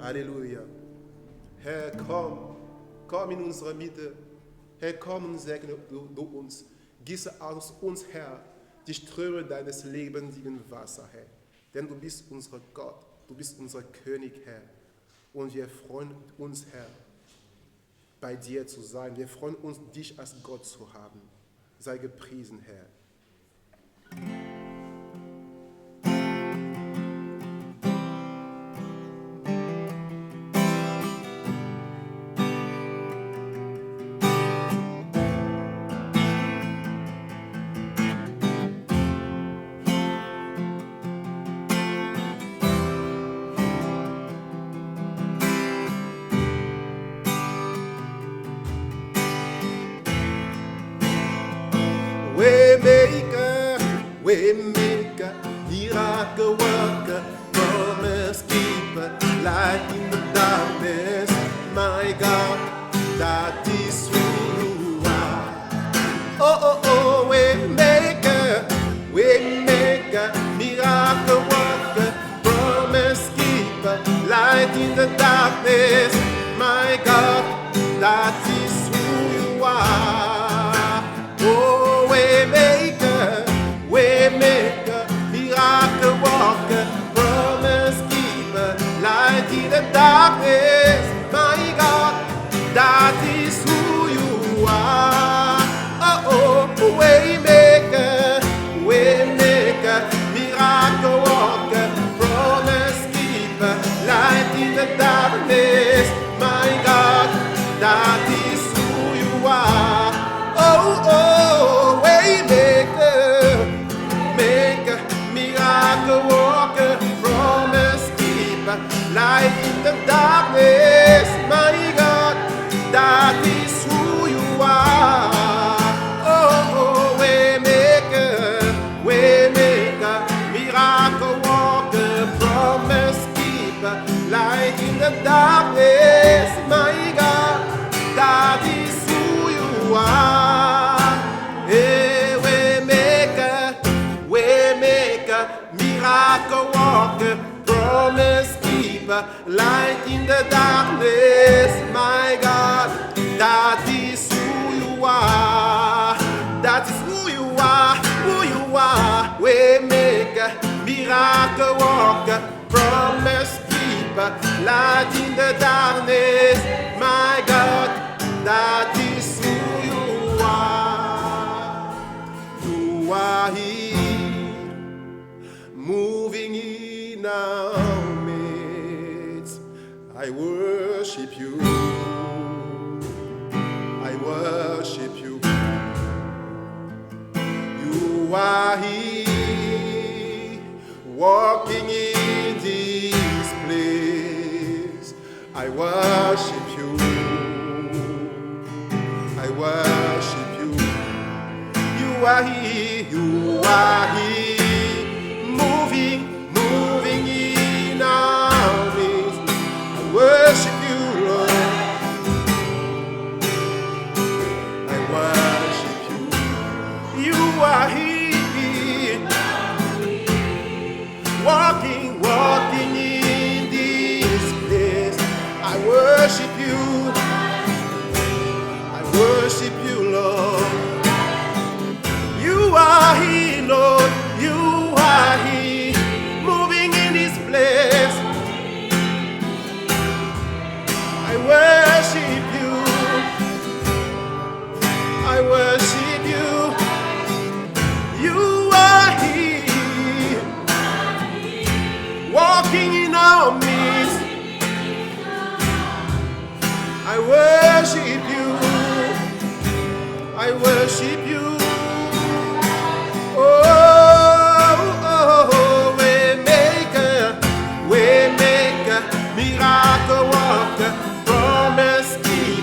Halleluja. Herr, komm in unsere Mitte. Herr, komm und segne du uns. Gieße aus uns, Herr, die Ströme deines lebendigen Wassers, Herr. Denn du bist unser Gott, du bist unser König, Herr. Und wir freuen uns, Herr, bei dir zu sein. Wir freuen uns, dich als Gott zu haben. Sei gepriesen, Herr. Waymaker, miracle worker, promise keeper, light in the darkness. My God, that is who you are. Oh, waymaker, miracle worker, promise keeper, light in the darkness. My God, that is who you are. Oh, waymaker, miracle worker, promise keeper, light in the darkness. My God, that is who you are. Oh, waymaker, miracle worker, promise keeper, light in the darkness. My God, that is who you are. Oh, waymaker, miracle worker, promise keeper, light in the darkness. My God, that is who you are. Oh, waymaker, miracle worker, promise keeper, light in the darkness. My God, that is who you are. Hey, waymaker, miracle worker, promise keeper, light in the darkness. My God, that is who you are. That is who you are, waymaker, miracle worker, promise keeper, light in the darkness. My God, that is who you are. You are here, moving in our midst. I worship you. I worship you. You are here, walking in this place. I worship you. I worship you. You are here, moving in our midst. I worship you, Lord. I worship you. You are here, walking in this place. I worship you. I worship you, Lord. You are here, Lord. You are here, moving in this place. I worship you. I worship you. You are here, walking in our midst. I worship you. I worship you. Oh, waymaker, miracle worker, promise keeper.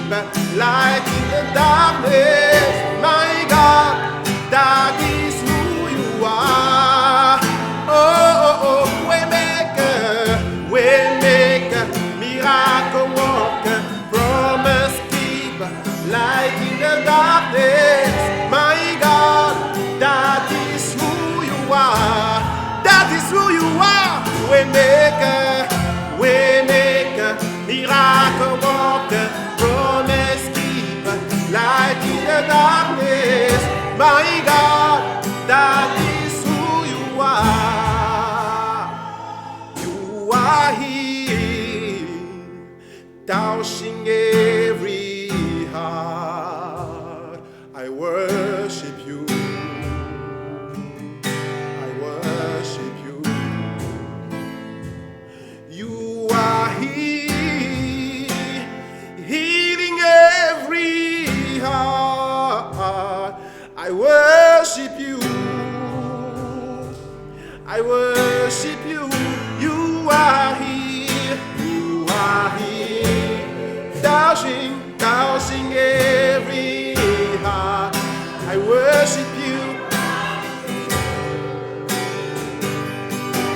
touching every heart. I worship you. I worship you. You are here, healing every heart. I worship you. I worship you. You are here. You are here. Touching every heart. I worship you.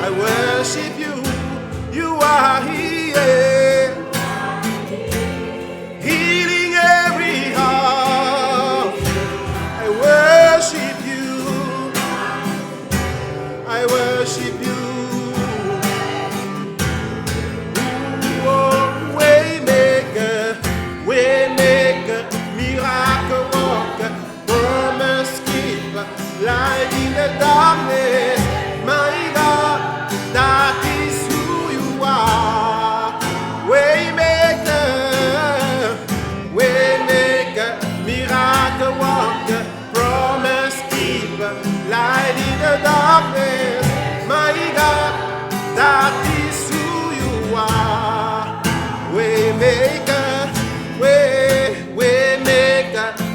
I worship you. You are here. Healing every heart. I worship you. I worship you. Oh, waymaker, miracle worker, promise keeper, light in the darkness. My God, that is who you are. Waymaker, miracle worker, promise keeper, light in the darkness. My God, that is who you are. Waymaker,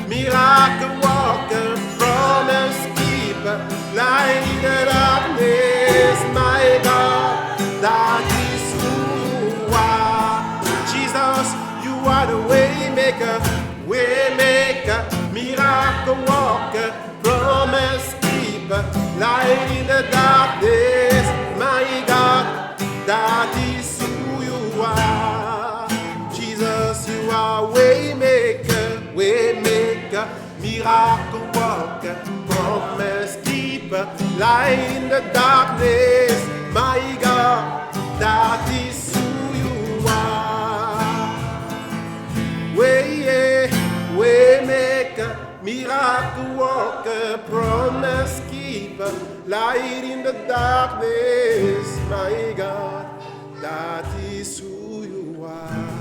miracle worker, promise keeper, light in the darkness. My God, that is who you are. Jesus, you are the waymaker, miracle worker, promise keeper, light in the darkness. My God, that is who you are. Jesus, you are waymaker, miracle worker, promise keeper, light in the darkness. My God, that is who you are. Waymaker, miracle worker, promise keeper, light in the darkness. My God, that is who you are.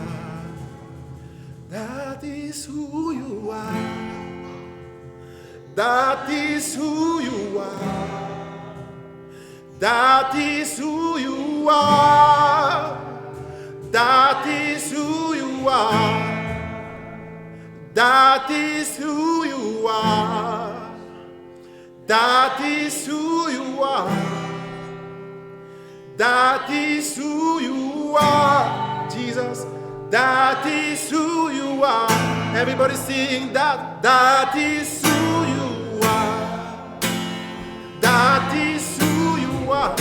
That is who you are. That is who you are. That is who you are. That is who you are. That is who you are. That is who you are. That is who you are. Jesus, that is who you are. Everybody sing that. That is who you are. That is who you are.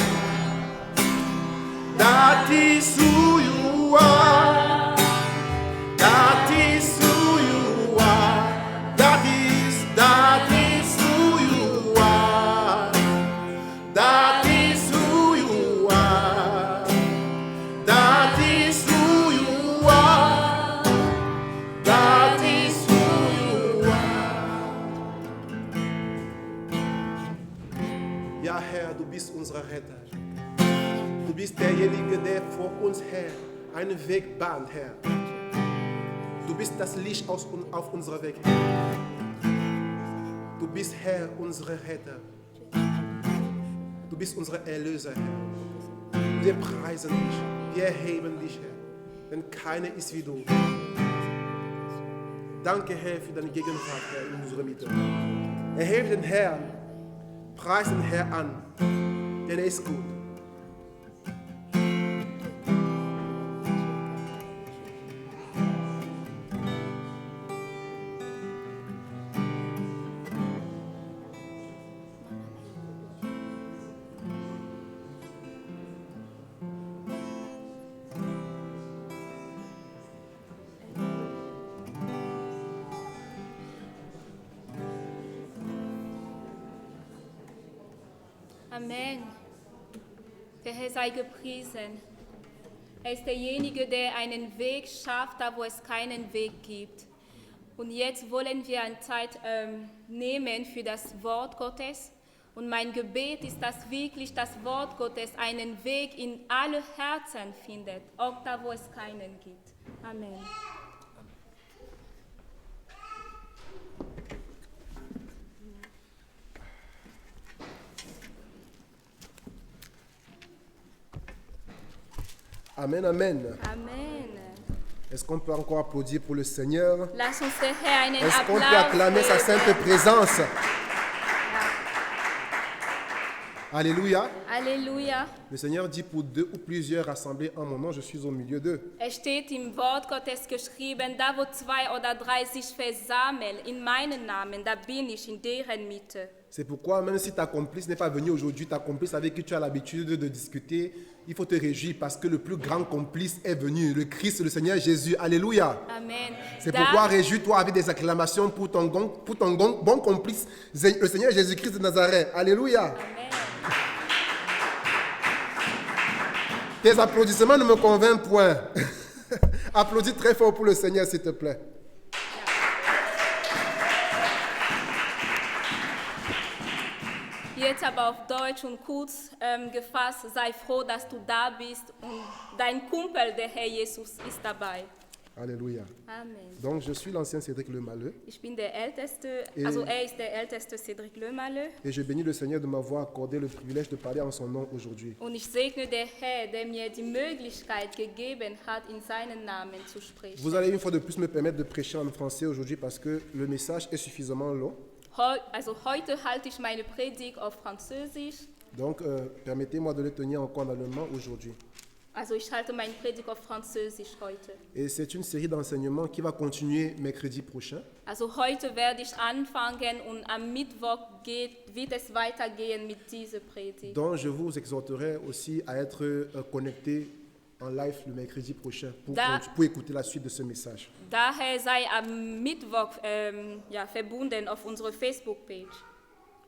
That is who you are. That is who you are. That is who you are. That is who you are. That is who you are. That is who you are. Ja, Herr, du bist unser Retter. Du bist derjenige, der vor uns, Herr, einen Weg bahnt, Herr. Du bist das Licht auf unserem Weg, Herr. Du bist, Herr, unsere Retter. Du bist unser Erlöser, Herr. Wir preisen dich, wir erheben dich, Herr, denn keiner ist wie du. Danke, Herr, für deine Gegenwart, Herr, in unserer Mitte. Erhebe den Herrn, preis den Herrn an, denn er ist gut. Amen. Der Herr sei gepriesen. Er ist derjenige, der einen Weg schafft, da wo es keinen Weg gibt. Und jetzt wollen wir eine Zeit nehmen für das Wort Gottes. Und mein Gebet ist, dass wirklich das Wort Gottes einen Weg in alle Herzen findet, auch da, wo es keinen gibt. Amen. Amen, amen. Amen. Est-ce qu'on peut encore applaudir pour le Seigneur? Lass uns der Herr einen Est-ce qu'on peut Applaus acclamer sa geben. sainte présence? Alléluia. Halleluja. Le Seigneur dit pour 2 ou plusieurs rassemblés en mon nom, je suis au milieu d'eux. Es steht im Wort Gottes geschrieben, da wo 2 oder 3 sich versammeln, in meinen Namen, da bin ich in deren Mitte. C'est pourquoi même si ta complice n'est pas venue aujourd'hui, ta complice avec qui tu as l'habitude de discuter, il faut te réjouir parce que le plus grand complice est venu, le Christ, le Seigneur Jésus. Alléluia. Amen. C'est pourquoi réjouis-toi avec des acclamations pour ton bon complice, le Seigneur Jésus-Christ de Nazareth. Alléluia. Amen. Tes applaudissements ne me convainquent point. Applaudis très fort pour le Seigneur, s'il te plaît. Jetzt aber auf Deutsch und kurz gefasst, sei froh, dass du da bist und dein Kumpel, der Herr Jesus, ist dabei. Alléluia. Amen. Donc, je suis l'ancien Cédric Lemaleux Ich bin der Älteste, Et- also er ist der älteste Cédric Lemaleux et je bénis le Seigneur de m'avoir accordé le privilège de parler en son nom aujourd'hui. und ich segne der Herr, der mir die Möglichkeit gegeben hat, in seinen Namen zu sprechen. Vous allez une fois de plus me permettre de prêcher en français aujourd'hui parce que le message est suffisamment long. Also heute halte ich meine Predigt auf Französisch. Donc, permettez-moi de le tenir encore en allemand aujourd'hui. Also ich halte meine Predigt auf Französisch heute. Et c'est une série d'enseignements qui va continuer mercredi prochain. Also heute werde ich anfangen und am Mittwoch wird es weitergehen mit dieser Predigt. Donc, je vous exhorterai aussi à être connectés en live le mercredi prochain pour écouter la suite de ce message. Daher sei am Mittwoch verbunden auf unsere Facebook-Page,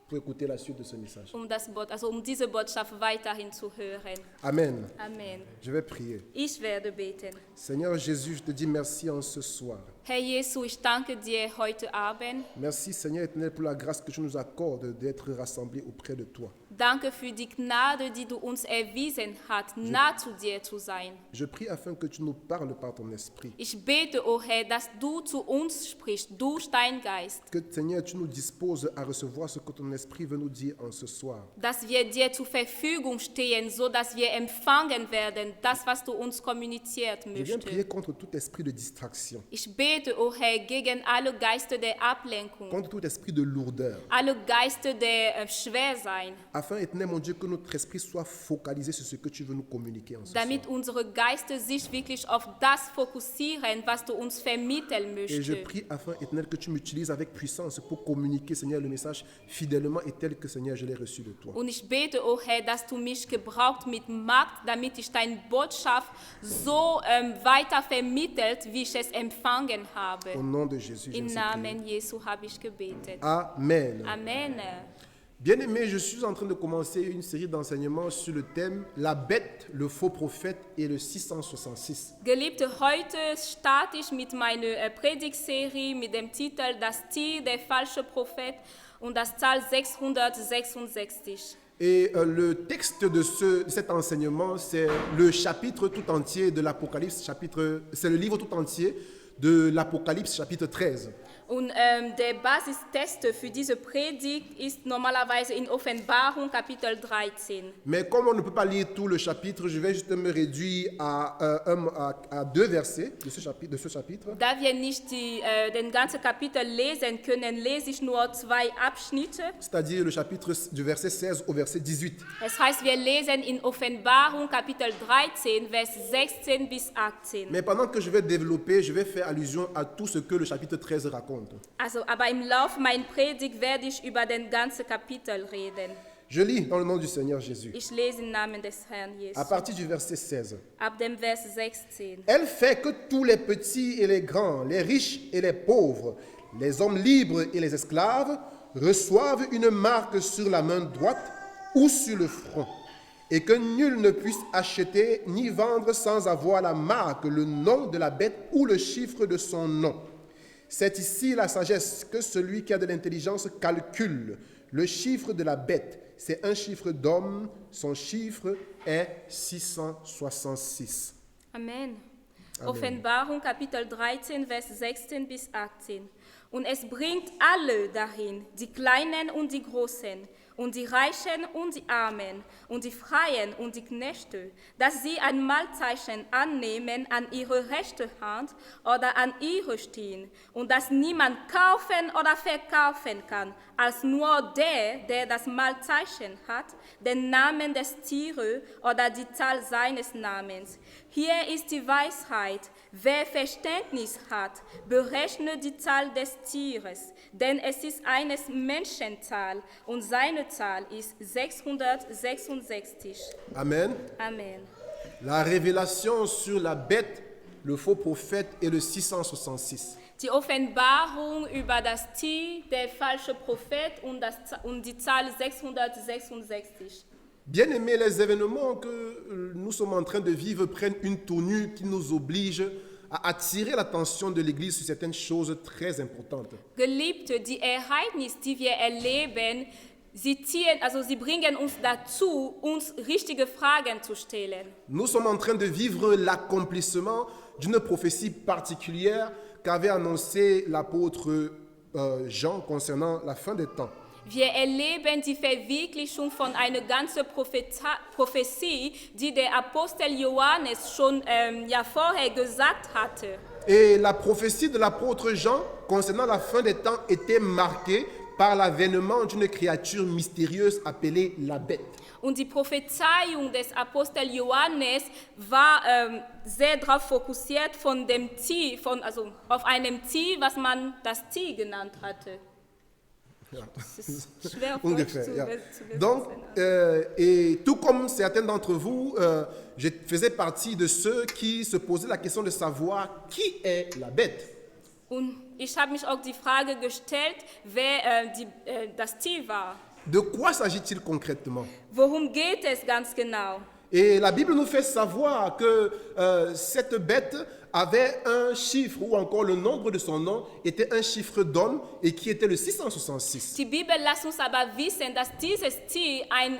Pour écouter la suite de ce message. um diese Botschaft weiterhin zu hören. Amen. Amen. Je vais prier. Ich werde beten. Seigneur Jésus, je te dis merci en ce soir. Herr Jesu, ich danke dir heute Abend. Merci Seigneur éternel pour la grâce que tu nous accordes d'être rassemblés auprès de toi. Danke für die Gnade, die du uns erwiesen hast, nah zu dir zu sein. Je prie afin que tu nous parles par ton esprit. Ich bete, o Herr, dass du zu uns sprichst, durch dein Geist, Que Seigneur, tu nous disposes à recevoir ce que ton esprit veut nous dire en ce soir. dass wir dir zur Verfügung stehen, so dass wir empfangen werden, das, was du uns kommuniziert Je viens prier möchtest. contre tout esprit de distraction, Ich bete, o Herr, gegen alle Geister der Ablenkung, contre tout esprit de lourdeur, alle Geister der Schwersein, afin, éternel mon Dieu, que notre esprit soit focalisé sur ce que tu veux nous communiquer en ce soir. damit unsere Geister sich wirklich auf das fokussieren, was du uns vermitteln Et je möchtest. prie afin, éternel, que tu m'utilises avec puissance pour communiquer, Seigneur, le message fidèlement et tel que, Seigneur, je l'ai reçu de toi. Und ich bete, o Herr, dass du mich gebrauchst mit Macht, damit ich deine Botschaft so weiter vermittelt, wie ich es empfangen habe. Au nom de Jésus, je Im me suis Namen Jesu habe ich gebetet. Amen. Amen. Bien-aimés, je suis en train de commencer une série d'enseignements sur le thème La bête, le faux prophète et le 666. Geliebte, heute starte ich mit meiner Predigtserie mit dem Titel Das Tier, der falsche Prophet und das Zahl 666. Et le texte de cet enseignement, c'est le chapitre tout entier de l'Apocalypse, c'est le livre tout entier de l'Apocalypse, chapitre 13. Und der Basistext für diese Predigt ist normalerweise in Offenbarung Kapitel 13. Mais comme on ne peut pas lire tout le chapitre, je vais juste me réduire à 2 versets de ce chapitre. Da wir nicht den ganzen Kapitel lesen können, lese ich nur 2 Abschnitte. C'est-à-dire le chapitre du verset 16 au verset 18. Das heißt, wir lesen in Offenbarung Kapitel 13, Vers 16 bis 18. Mais pendant que je vais développer, je vais faire allusion à tout ce que le chapitre 13 raconte. Also, aber im Lauf meiner Predigt werde ich über den ganzen Kapitel reden. Je lis dans le nom du Seigneur Jésus. Ich lese im Namen des Herrn Jesus. À partir du verset 16. Ab dem Vers 16. Elle fait que tous les petits et les grands, les riches et les pauvres, les hommes libres et les esclaves reçoivent une marque sur la main droite ou sur le front, et que nul ne puisse acheter ni vendre sans avoir la marque, le nom de la bête ou le chiffre de son nom. C'est ici la sagesse, que celui qui a de l'intelligence calcule. Le chiffre de la bête, c'est un chiffre d'homme. Son chiffre est 666. Amen. Amen. Offenbarung Kapitel 13, Vers 16 bis 18. Und es bringt alle dahin, die Kleinen und die Großen, und die Reichen und die Armen, und die Freien und die Knechte, dass sie ein Mahlzeichen annehmen an ihre rechte Hand oder an ihre Stirn, und dass niemand kaufen oder verkaufen kann, als nur der das Mahlzeichen hat, den Namen des Tieres oder die Zahl seines Namens. Hier ist die Weisheit. Wer Verständnis hat, berechne die Zahl des Tieres, denn es ist eines Menschenzahl und seine Zahl ist 666. Amen. Amen. La révélation sur la bête, le faux prophète et le 666. Die Offenbarung über das Tier, der falsche Prophet und die Zahl 666. Bien aimés, les événements que nous sommes en train de vivre prennent une tournure qui nous oblige à attirer l'attention de l'Église sur certaines choses très importantes. Geliebte, die Ereignisse, die wir erleben, sie bringen uns dazu, uns richtige Fragen zu stellen. Nous sommes en train de vivre l'accomplissement d'une prophétie particulière qu'avait annoncé l'apôtre Jean concernant la fin des temps. Wir erleben die Verwirklichung von einer ganzen Prophetie, die der Apostel Johannes schon vorher gesagt hatte. Et la prophétie de l'apôtre Jean concernant la fin des temps était marquée par l'avènement d'une créature mystérieuse appelée la bête. Und die Prophezeiung des Apostel Johannes war sehr darauf fokussiert von dem Tier, auf einem Tier, was man das Tier genannt hatte. Ja. Das ist schwer Ungefähr, ja. zu Donc, et tout comme certains d'entre vous, je faisais partie de ceux qui se posaient la question de savoir qui est la bête. Und ich habe mich auch die Frage gestellt, wer das Tier war. De quoi s'agit-il concrètement? Worum geht es ganz genau? Et la Bible nous fait savoir que cette bête avait un chiffre, ou encore le nombre de son nom était un chiffre d'homme et qui était le 666. Die Bibel lässt uns aber wissen, dass dieses Tier eine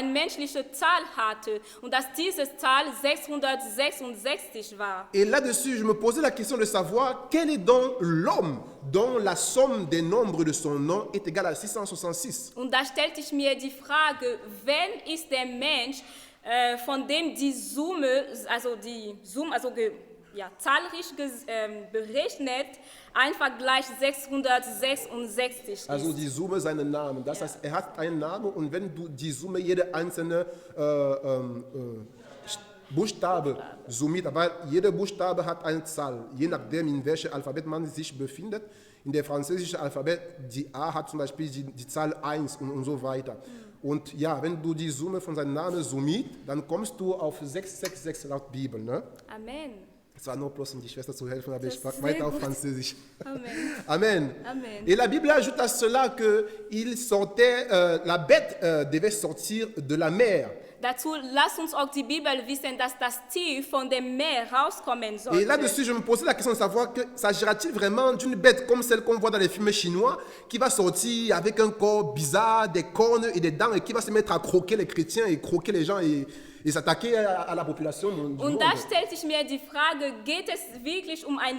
menschliche Zahl hatte und dass diese Zahl 666 war. Et là-dessus, je me posais la question de savoir quel est donc l'homme dont la somme des nombres de son nom est égale à 666. Und da stellte ich mir die Frage, wer ist der Mensch, von dem die Summe, zahlreich berechnet, einfach gleich 666 ist. Also die Summe seiner Namen. Das heißt, er hat einen Namen und wenn du die Summe jeder einzelne Buchstabe summiert, aber jeder Buchstabe hat eine Zahl, je nachdem in welchem Alphabet man sich befindet. In der französischen Alphabet, die A hat zum Beispiel die Zahl 1 und so weiter. Und ja, wenn du die Summe von seinem Namen summierst, dann kommst du auf 666 laut Bibel. Ne? Amen. Es war nur bloß, um die Schwester zu helfen, aber Das ich sprach ist weiter sehr auf gut. Französisch. Amen. Amen. Amen. Et la Bible ajoute à cela que la bête devait sortir de la mer. Dazu lasst uns auch die Bibel wissen, dass das Tier von dem Meer rauskommen sollte. Et là-dessus, je me posais la question de savoir que s'agira-t-il vraiment d'une bête comme celle qu'on voit dans les films chinois, qui va sortir avec un corps bizarre, des cornes et des dents, et qui va se mettre à croquer les chrétiens et croquer les gens et s'attaquer à la population du Und monde. da stellt sich mir die Frage, geht es wirklich um ein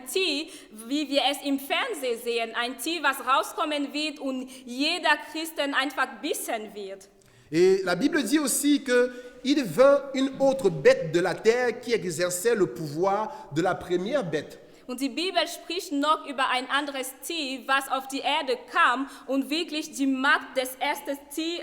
Tier, wie wir es im Fernsehen sehen, ein Tier, was rauskommen wird und jeder Christen einfach bissen wird. Et la Bible dit aussi qu'il vint une autre bête de la terre qui exerçait le pouvoir de la première bête. Und die Bibel spricht noch über ein anderes Tier, was auf die Erde kam und wirklich die Macht des ersten Tiers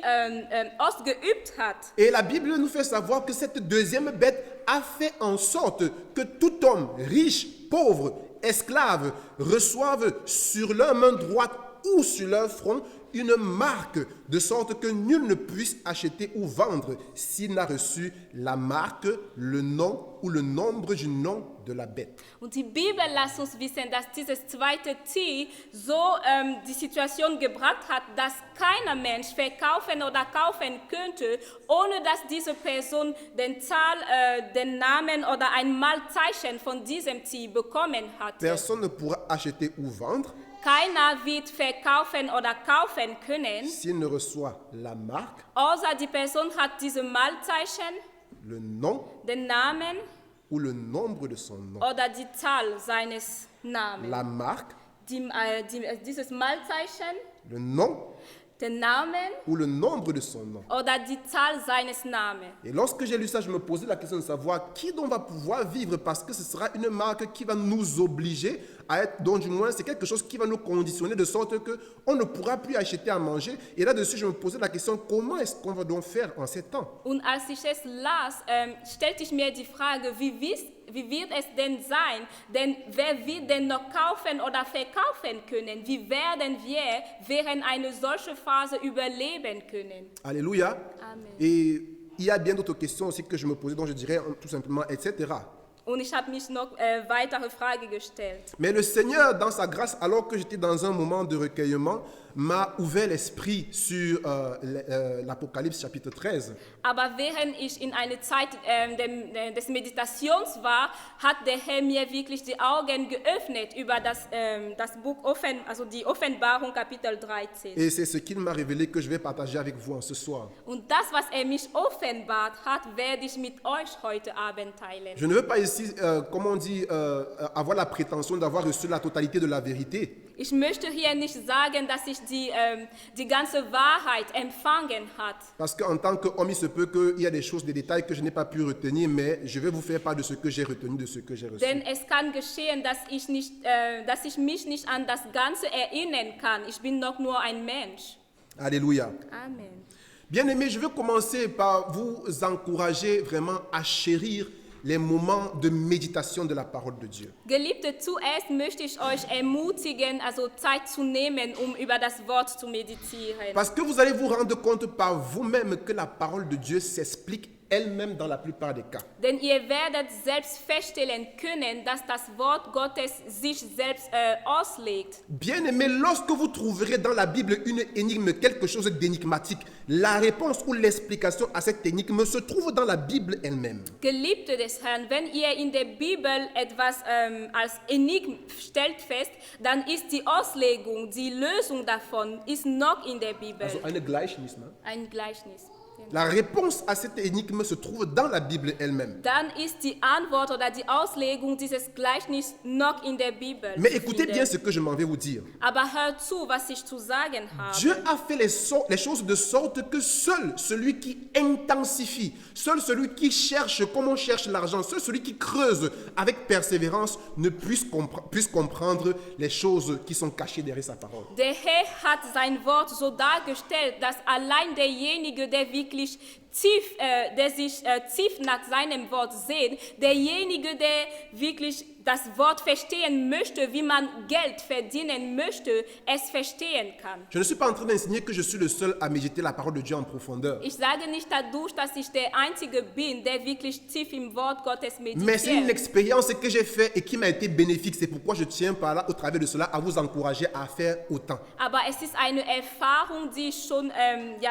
ausgeübt hat. Et la Bible nous fait savoir que cette deuxième bête a fait en sorte que tout homme, riche, pauvre, esclave, reçoive sur leur main droite ou sur leur front une marque, de sorte que nul ne puisse acheter ou vendre s'il n'a reçu la marque, le nom ou le nombre du nom de la bête. Und die Bibel lässt uns wissen, dass dieses zweite Tier so die Situation gebracht hat, dass keiner Mensch verkaufen oder kaufen könnte, ohne dass diese Person den Namen oder ein Malzeichen von diesem Tier bekommen hatte. Personne ne pourra acheter ou vendre keiner wird verkaufen oder kaufen können, s'il ne reçoit la marque, außer die Person hat diese Malzeichen, le nom den Namen ou le nombre de son nom. oder die Zahl seines Namens. La marque, Dieses Malzeichen, le nom den Namen ou le nombre de son nom. oder die Zahl seines Namens. Et lorsque j'ai lu ça, je me posais la question de savoir qui donc va pouvoir vivre, parce que ce sera une marque qui va nous obliger à être, donc du moins c'est quelque chose qui va nous conditionner de sorte qu'on ne pourra plus acheter à manger. Et là-dessus, je me posais la question, comment est-ce qu'on va donc faire en ces temps? Und als ich es las, stellte ich mir die Frage, wie wird es denn sein? Denn wer wird denn noch kaufen oder verkaufen können? Wie werden wir während einer solchen Phase überleben können? Alléluia. Amen. Et il y a bien d'autres questions aussi que je me posais, donc je dirais tout simplement, etc. Und ich habe mich noch weitere Fragen gestellt. Mais le Seigneur, dans sa grâce, alors que j'étais dans un moment de recueillement, m'a ouvert l'esprit sur l'Apocalypse chapitre 13. Aber während ich in einer Zeit des Meditations war, hat der Herr mir wirklich die Augen geöffnet über das Buch, also die Offenbarung Kapitel 13. Et c'est ce qu'il m'a révélé que je vais partager avec vous en ce soir. Und das, was mich offenbart hat, werde ich mit euch heute Abend teilen. Je ne veux pas ici, comme on dit, avoir la prétention d'avoir reçu la totalité de la vérité. Ich möchte hier nicht sagen, dass ich die ganze Wahrheit empfangen hat. Parce qu'en tant qu'homme, il se peut qu'il y a des choses, des détails que je n'ai pas pu retenir, mais je vais vous faire part de ce que j'ai retenu, de ce que j'ai reçu. Denn es kann geschehen, dass ich mich nicht an das Ganze erinnern kann. Ich bin doch nur ein Mensch. Alléluia. Amen. Bien-aimés, je vais commencer par vous encourager vraiment à chérir les moments de méditation de la parole de Dieu. Geliebte, zuerst möchte ich euch ermutigen, also Zeit zu nehmen, um über das Wort zu meditieren. Parce que vous allez vous rendre compte par vous-même que la parole de Dieu s'explique elle-même dans la plupart des cas. Denn ihr werdet selbst feststellen können, dass das Wort Gottes sich selbst auslegt. Bien-aimés, lorsque vous trouverez dans la Bible une énigme, quelque chose d'énigmatique, la réponse ou l'explication à cette énigme se trouve dans la Bible elle-même. Geliebte des Herrn, wenn ihr in der Bibel etwas als Enigma stellt fest, dann ist die Auslegung, die Lösung davon, ist noch in der Bibel. Also eine Gleichnis, ne? Ein Gleichnis. La réponse à cette énigme se trouve dans la Bible elle-même. Dann ist die Antwort oder die Auslegung dieses Gleichnisses noch in der Bibel. Mais écoutez bien ce que je m'en vais vous dire. Aber hört zu, was ich zu sagen habe. Dieu a fait les choses de sorte que seul celui qui intensifie, seul celui qui cherche comme on cherche l'argent, seul celui qui creuse avec persévérance ne puisse comprendre les choses qui sont cachées derrière sa parole. Der Herr hat sein Wort so dargestellt, dass allein derjenige, der wirklich der sich tief nach seinem Wort sehnt, derjenige, der wirklich das Wort verstehen möchte, wie man Geld verdienen möchte, es verstehen kann. Je ne suis pas en train d'enseigner que je suis le seul à méditer la parole de Dieu en profondeur. Ich sage nicht dadurch, dass ich der Einzige bin, der wirklich tief im Wort Gottes meditiert. Mais c'est une expérience que j'ai faite et qui m'a été bénéfique. C'est pourquoi je tiens par là, au travers de cela, à vous encourager à faire autant. Aber es ist eine Erfahrung, die ich schon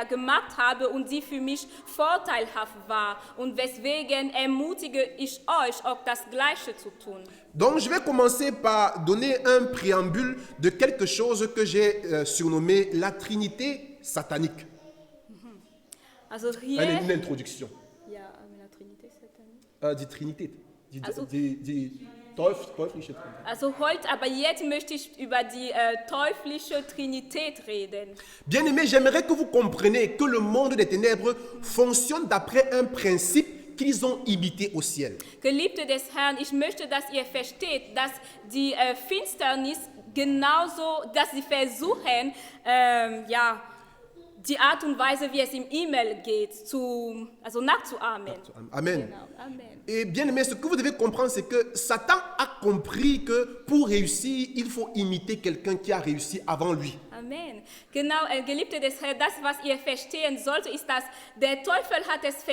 gemacht habe und die für mich vorteilhaft war. Und weswegen ermutige ich euch, auch das Gleiche zu tun. Donc, je vais commencer par donner un préambule de quelque chose que j'ai surnommé la Trinité satanique. Also hier, Une introduction. ja, la Trinité satanique. Die Trinität. Also- Die teuflische Trinität. Also heute, aber jetzt möchte ich über die teuflische Trinität reden. Bien-aimés, j'aimerais que vous compreniez que le monde des ténèbres fonctionne d'après un principe qu'ils ont imité au ciel. Geliebte des Herrn, ich möchte, dass ihr versteht, dass die Finsternis genauso, dass sie versuchen, die Art und Weise, wie es im Himmel geht, nachzuahmen. Amen. Genau, Amen. Et bien aimé, ce que vous devez comprendre, c'est que Satan a compris que pour réussir, il faut imiter quelqu'un qui a réussi avant lui. Amen. Genau, Geliebte des Herrn, das, was ihr verstehen sollt, ist, dass der Teufel hat es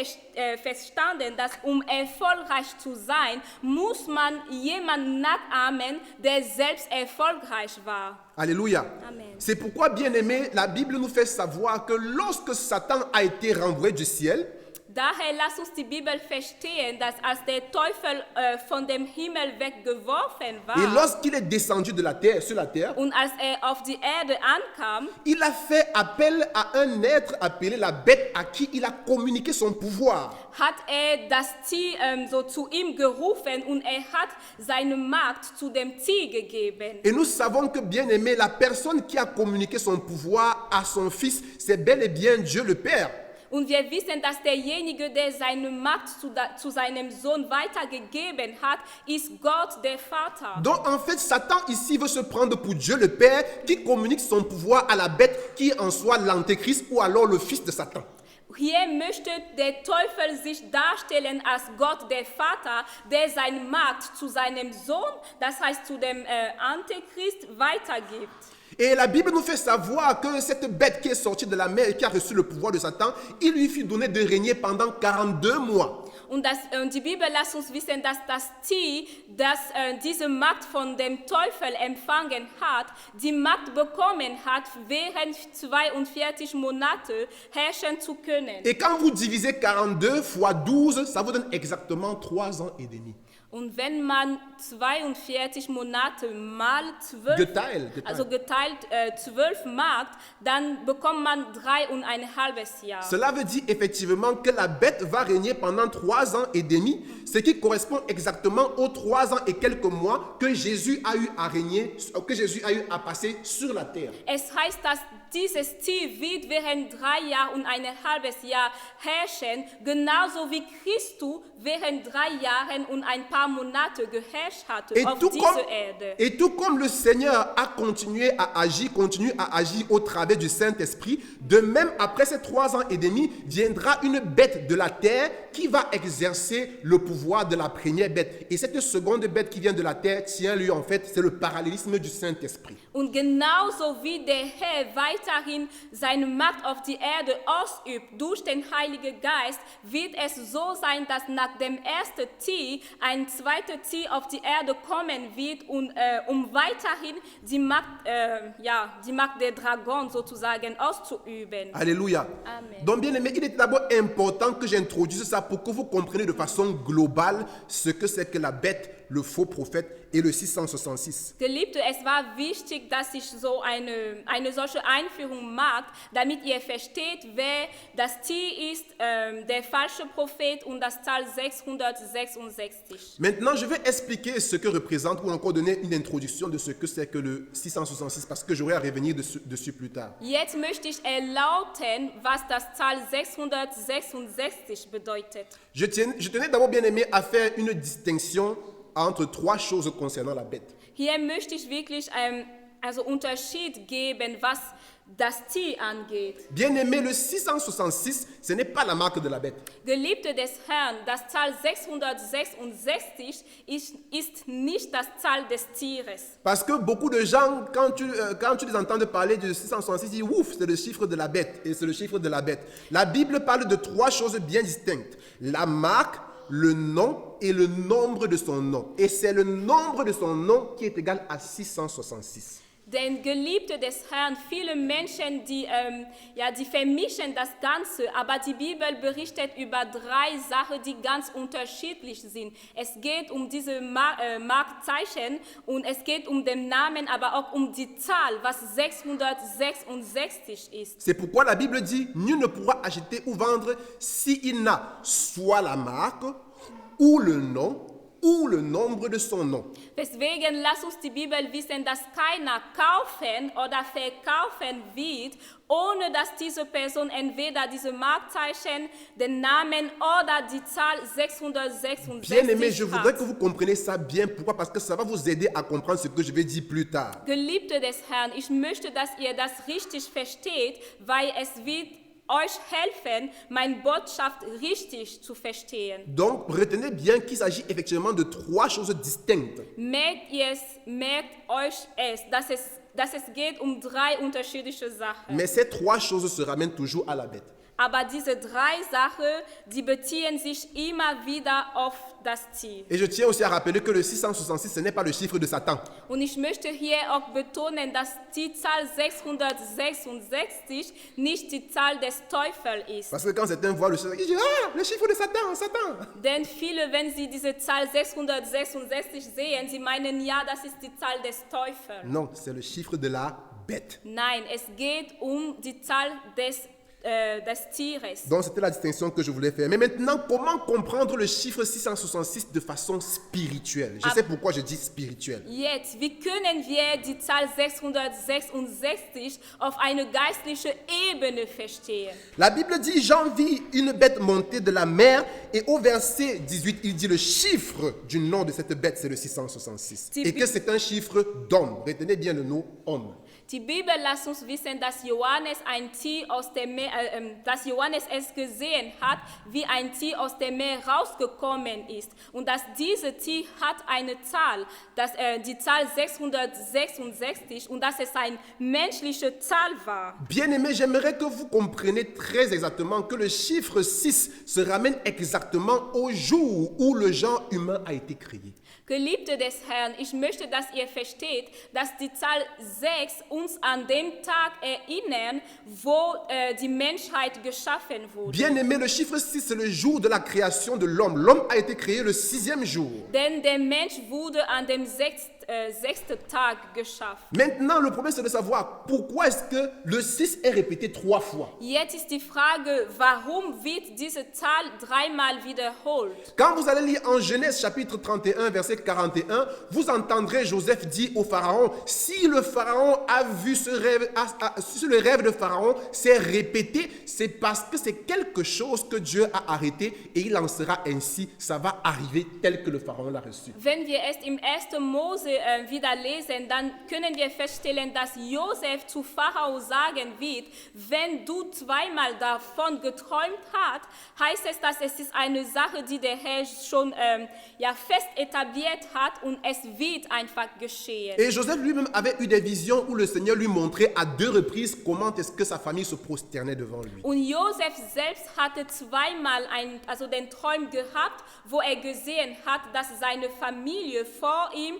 verstanden, dass um erfolgreich zu sein, muss man jemanden nachahmen, der selbst erfolgreich war. Alléluia. Amen. C'est pourquoi, bien aimé, la Bible nous fait savoir que lorsque Satan a été renvoyé du ciel, Daher lasst uns die Bibel verstehen, dass als der Teufel von dem Himmel weggeworfen et war lorsqu'il est descendu de la terre, sur la terre, und als auf die Erde ankam, il a fait appel à un être appelé la bête à qui il a communiqué son pouvoir. hat das Tier so zu ihm gerufen und hat seine Macht zu dem Tier gegeben. Et nous savons que, bien aimé, la personne qui a communiqué son pouvoir à son fils, c'est bel et bien Dieu le Père. Und wir wissen, dass derjenige, der seine Macht zu seinem Sohn weitergegeben hat, ist Gott, der Vater. Donc en fait, Satan ici veut se prendre pour Dieu le Père qui communique son pouvoir à la bête qui est en soi l'antéchrist ou alors le fils de Satan. Hier möchte der Teufel sich darstellen als Gott, der Vater, der seine Macht zu seinem Sohn, das heißt zu dem Antichrist, weitergibt. Et la Bible nous fait savoir que cette bête qui est sortie de la mer et qui a reçu le pouvoir de Satan, il lui fut donné de régner pendant 42 mois. Und die Bibel lässt uns wissen, dass das Tier, das diese Macht von dem Teufel empfangen hat, die Macht bekommen hat, während 42 Monate herrschen zu können. Et quand vous divisez 42 fois 12, ça vous donne exactement 3 ans et demi. Und wenn man 42 Monate mal 12, Geteilt. also geteilt 12 macht, dann bekommt man 3,5 Jahre. Cela veut dire effectivement que la bête va régner pendant 3 ans et demi, ce qui correspond exactement aux 3 ans et quelques mois que Jésus a eu à régner, que Jésus a eu à passer sur la terre. Es heißt, dass dieses Tier wird während 3,5 Jahren herrschen, genauso wie Christus während 3 Jahren und ein paar Monate geherrscht hatte auf dieser Erde. Et tout comme le Seigneur a continué à agir, continue à agir au travers du Saint-Esprit, de même après ces 3 ans et demi, viendra une bête de la terre qui va exercer le pouvoir de la première bête. Et cette seconde bête qui vient de la terre tient lui en fait, c'est le parallélisme du Saint-Esprit. Und genauso wie der Herr weiterhin seine Macht auf die Erde ausübt durch den Heiligen Geist, wird es so sein, dass nach dem ersten Tier ein zweiter Tier auf die Erde kommen wird, und, um weiterhin die Macht der Dragon sozusagen auszuüben. Alléluia. Amen. Donc bien aimé, il est d'abord important que j'introduise ça pour que vous compreniez de façon globale ce que c'est que la bête, le faux prophète et le 666. Geliebte, es war wichtig, dass ich so eine solche Einführung mache, damit ihr versteht, wer das Tier ist, der falsche Prophet und das Zahl 666. Maintenant, je vais expliquer ce que représente ou encore donner une introduction de ce que c'est que le 666 parce que j'aurai à revenir dessus plus tard. Jetzt möchte ich erläutern, was das Zahl 666 bedeutet. Je tenais d'abord bien aimé à faire une distinction entre 3 choses concernant la bête. Hier möchte ich wirklich Unterschied geben, was das Tier angeht. Bien aimé, le 666, ce n'est pas la marque de la bête. Geliebte des Herrn, das Zahl 666 ist nicht das Zahl des Tieres. Parce que beaucoup de gens, quand tu les entends parler de 666, ils disent ouf, c'est le chiffre de la bête et c'est le chiffre de la bête. La Bible parle de 3 choses bien distinctes. La marque, le nom et le nombre de son nom. Et c'est le nombre de son nom qui est égal à 666. Denn Geliebte des Herrn, viele Menschen, die vermischen das Ganze, aber die Bibel berichtet über 3 Sachen, die ganz unterschiedlich sind. Es geht um diese Marktzeichen und es geht um den Namen, aber auch um die Zahl, was 666 ist. C'est pourquoi la Bible dit, nul ne pourra acheter ou vendre s'il n'a soit la marque ou le nom ou le nombre de son nom. Deswegen lasst uns die Bibel wissen, dass keiner kaufen oder verkaufen wird, ohne dass diese Person entweder diese Marktzeichen, den Namen oder die Zahl 666 Bien aimé, je voudrais hat. que vous compreniez ça bien. Pourquoi? Parce que ça va vous aider à comprendre ce que je vais dire plus tard. Geliebte des Herrn, ich möchte, dass ihr das richtig versteht, weil es wird euch helfen, meine Botschaft richtig zu verstehen. Donc, retenez bien qu'il s'agit effectivement de 3 choses distinctes. Merkt euch dass es geht um 3 unterschiedliche Sachen. Mais ces 3 choses se ramènent toujours à la bête. Aber diese 3 Sachen, die beziehen sich immer wieder auf das Ziel. Et je tiens aussi à rappeler que le 666, ce n'est pas le chiffre de Satan. Und ich möchte hier auch betonen, dass die Zahl 666 nicht die Zahl des Teufels ist. Parce que quand certains voient le chiffre, ils disent « Ah, le chiffre de Satan, Satan !» Denn viele, wenn sie diese Zahl 666 sehen, sie meinen, ja, das ist die Zahl des Teufels. Non, c'est le chiffre de la bête. Nein, es geht um die Zahl des Tieres. Donc c'était la distinction que je voulais faire. Mais maintenant, comment comprendre le chiffre 666 de façon spirituelle? Je sais pourquoi je dis spirituelle. Jetzt, wie können wir die Zahl 666 auf eine geistliche Ebene verstehen? La Bible dit, Jean vit une bête monter de la mer et au verset 18, il dit le chiffre du nom de cette bête, c'est le 666. Et que c'est un chiffre d'homme. Retenez bien le mot homme. Die Bibel lässt uns wissen, dass Johannes ein Tier aus dem Meer, dass Johannes es gesehen hat, wie ein Tier aus dem Meer rausgekommen ist. Und dass dieses Tier hat eine Zahl, die Zahl 666, und dass es eine menschliche Zahl war. Bien-aimés, j'aimerais que vous compreniez très exactement que le chiffre 6 se ramène exactement au jour où le genre humain a été créé. Geliebte des Herrn, ich möchte, dass ihr versteht, dass die Zahl 6 uns an dem Tag erinnern, wo die Menschheit geschaffen wurde. Bien-aimé, le chiffre 6, c'est le jour de la création de l'homme. L'homme a été créé le 6e jour. Denn der Mensch wurde an dem 6. Tag geschaffen. Maintenant, le problème, c'est de savoir pourquoi est-ce que le 6 est répété 3 fois. Jetzt ist die Frage, warum wird diese Zahl 3-mal wiederholt? Quand vous allez lire en Genèse chapitre 31, verset 41, vous entendrez Joseph dire au Pharaon, si le Pharaon a vu ce rêve, si le rêve de Pharaon s'est répété, c'est parce que c'est quelque chose que Dieu a arrêté et il en sera ainsi, ça va arriver tel que le Pharaon l'a reçu. Wenn wir es im 1. Mose wieder lesen, dann können wir feststellen, dass Josef zu Pharao sagen wird, wenn du 2-mal davon geträumt hast, heißt es, dass es ist eine Sache, die der Herr schon fest etabliert hat und es wird einfach geschehen. Et Joseph lui-même avait eu des visions où le Seigneur lui montrait à 2 reprises comment est-ce que sa famille se prosternait devant lui. Und Josef selbst hatte 2-mal den Traum gehabt, wo gesehen hat, dass seine Familie vor ihm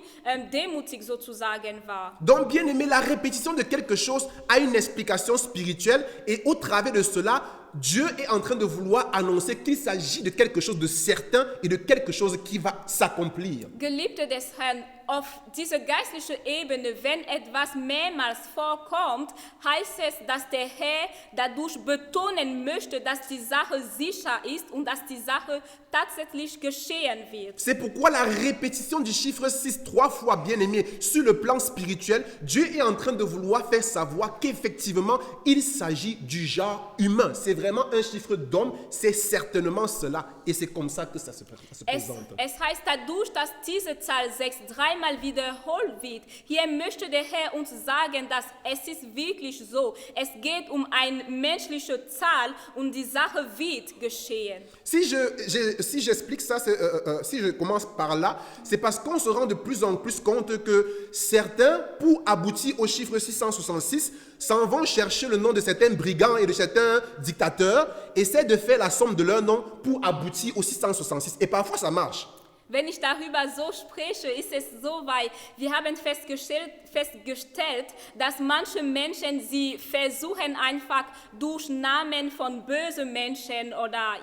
démutig sozusagen war. Donc, bien aimé, la répétition de quelque chose a une explication spirituelle et au travers de cela, Dieu est en train de vouloir annoncer qu'il s'agit de quelque chose de certain et de quelque chose qui va s'accomplir. Geliebte des Herrn, auf dieser geistlichen Ebene, wenn etwas mehrmals vorkommt, heißt es, dass der Herr dadurch betonen möchte, dass die Sache sicher ist und dass die Sache tatsächlich geschehen wird. C'est pourquoi la répétition du chiffre 6 3 fois, bien aimé, sur le plan spirituel, Dieu est en train de vouloir faire savoir qu'effectivement, il s'agit du genre humain. C'est vraiment un chiffre d'homme, c'est certainement cela. Et c'est comme ça que ça se présente. Es heißt dadurch, dass diese Zahl 6 3-mal wiederholt wird. Hier möchte der Herr uns sagen, dass es ist wirklich so. Es geht um eine menschliche Zahl und die Sache wird geschehen. Si j'explique ça, si je commence par là, c'est parce qu'on se rend de plus en plus compte que certains, pour aboutir au chiffre 666, s'en vont chercher le nom de certains brigands et de certains dictateurs, essaient de faire la somme de leur nom pour aboutir au 666. Et parfois, ça marche. Wenn ich darüber so spreche, ist es so, weil wir haben festgestellt, dass manche Menschen, sie versuchen einfach durch Namen von bösen Menschen oder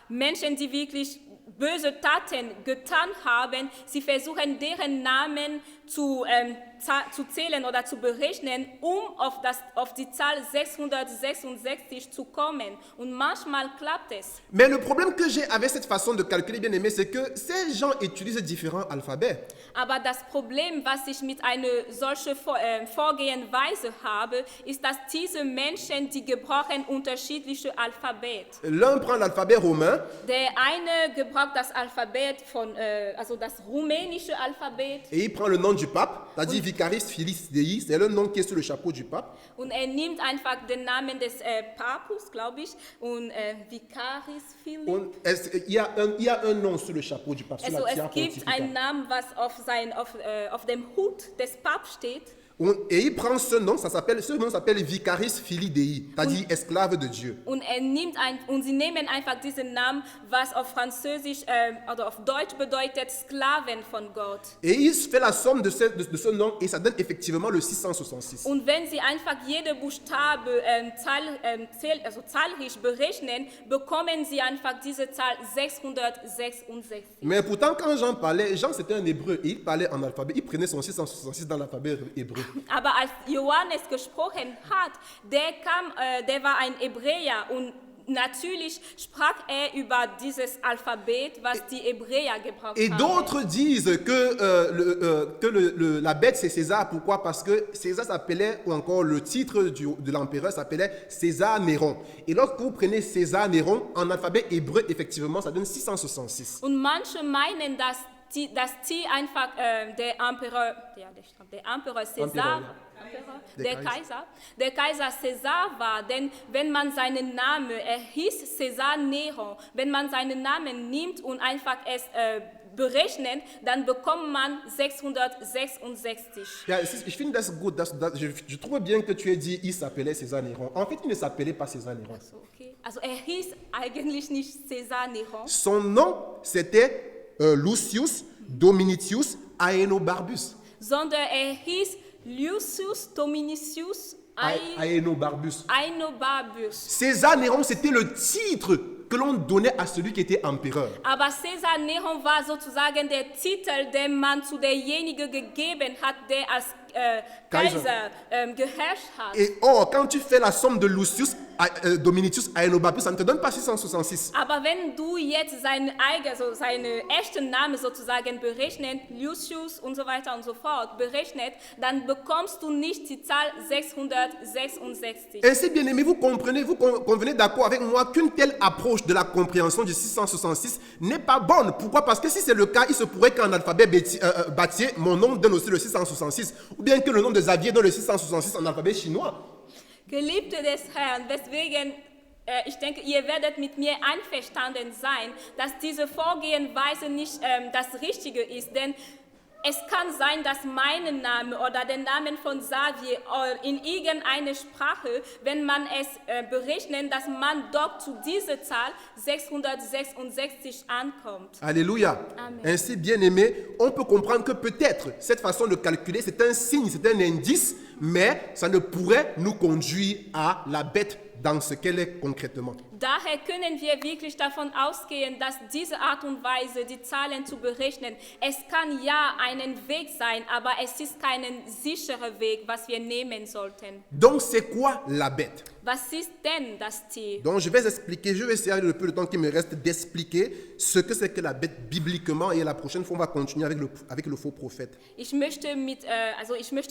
Menschen, die wirklich böse Taten getan haben, sie versuchen deren Namen zu zählen oder zu berechnen, auf die Zahl 666 zu kommen. Und manchmal klappt es. Mais le problème que j'ai avec cette façon de calculer, bien aimé, c'est que ces gens utilisent différents alphabets. Aber das Problem, was ich mit einer solchen Vorgehensweise habe, ist, dass diese Menschen, die gebrauchen unterschiedliche Alphabet. L'un prend l'alphabet romain. Der eine gebraucht das Alphabet das rumänische Alphabet. Et il prend le nom du pape, c'est-à-dire Vicaris Filis Dei, c'est le nom qui est sur le chapeau du pape. Und nimmt einfach den Namen des Papus, glaube ich, und Vicaris Philipp. Und il y a un nom sur le chapeau du pape. Also es gibt einen Namen, was auf dem Hut des Papstes steht. Et il prend ce nom, ce nom s'appelle Vicaris Filii Dei, c'est-à-dire esclave de Dieu. Und sie nehmen einfach diesen Namen, was auf Französisch oder auf Deutsch bedeutet Sklaven von Gott. Et il fait la somme de ce nom et ça donne effectivement le 666. Und wenn sie einfach jede Buchstabe zahlreich berechnen, bekommen sie einfach diese Zahl 666. Mais pourtant, quand Jean parlait, Jean c'était un hébreu et il parlait en alphabet, il prenait son 666 dans l'alphabet hébreu. Aber als Johannes gesprochen hat, der war ein Hebräer und natürlich sprach er über dieses Alphabet, was die Hebräer gebraucht Et haben. d'autres disent que, la bête c'est César. Pourquoi? Parce que César s'appelait, ou encore le titre de l'empereur s'appelait César Néron. Et lorsque vous prenez César Néron, en alphabet hébreu, effectivement, ça donne 666. Und manche meinen, dass die einfach der Empereur Cäsar, der Kaiser Cäsar war, denn wenn man seinen Namen, er hieß Cäsar Néron, wenn man seinen Namen nimmt und einfach es berechnet, dann bekommt man 666. Ja, ich finde das gut, je trouve bien que tu aies dit il s'appelait César Néron. En fait, il ne s'appelait pas César Néron. Okay. Also er hieß eigentlich nicht Cäsar Néron. Son nom, c'était Lucius Dominitius Aenobarbus. Sondern er hieß Lucius Dominicius Aenobarbus. Aenobarbus. César Néron, c'était le titre que l'on donnait à celui qui était empereur. Aber Cäsar Néron war sozusagen der Titel, den man zu derjenigen gegeben hat, der als Kaiser geherrscht hat. Et or, quand tu fais la somme de Lucius Dominitius Aenobarbus, ça ne te donne pas 666. Aber wenn du jetzt seinen echten Namen sozusagen berechnet, Lucius und so weiter und so fort berechnet, dann bekommst du nicht die Zahl 666. Ainsi, bien aimé, vous convenez d'accord avec moi qu'une telle approche de la compréhension du 666 n'est pas bonne. Pourquoi? Parce que si c'est le cas, il se pourrait qu'en alphabet bâtier, mon nom donne aussi le 666, ou bien que le nom de Xavier donne le 666 en alphabet chinois. Geliebte des Herrn, deswegen, ich denke, ihr werdet mit mir einverstanden sein, dass diese Vorgehensweise nicht das Richtige ist, denn es kann sein, dass mein Name oder der Name von Xavier in irgendeiner Sprache, wenn man es berechnet, dass man doch zu dieser Zahl 666 ankommt. Alléluia. Amen. Ainsi, bien aimé, on peut comprendre que peut-être cette façon de calculer, c'est un signe, c'est un indice, mais ça ne pourrait nous conduire à la bête dans ce qu'elle est concrètement. Daher können wir wirklich davon ausgehen, dass diese Art und Weise, die Zahlen zu berechnen, es kann ja einen Weg sein, aber es ist kein sicherer Weg, was wir nehmen sollten. Donc, c'est quoi la bête? Was ist denn das Tier? Donc, je vais essayer le peu de temps qui me reste d'expliquer ce que c'est que la bête bibliquement, et la prochaine fois, on va continuer avec le faux prophète. Ich möchte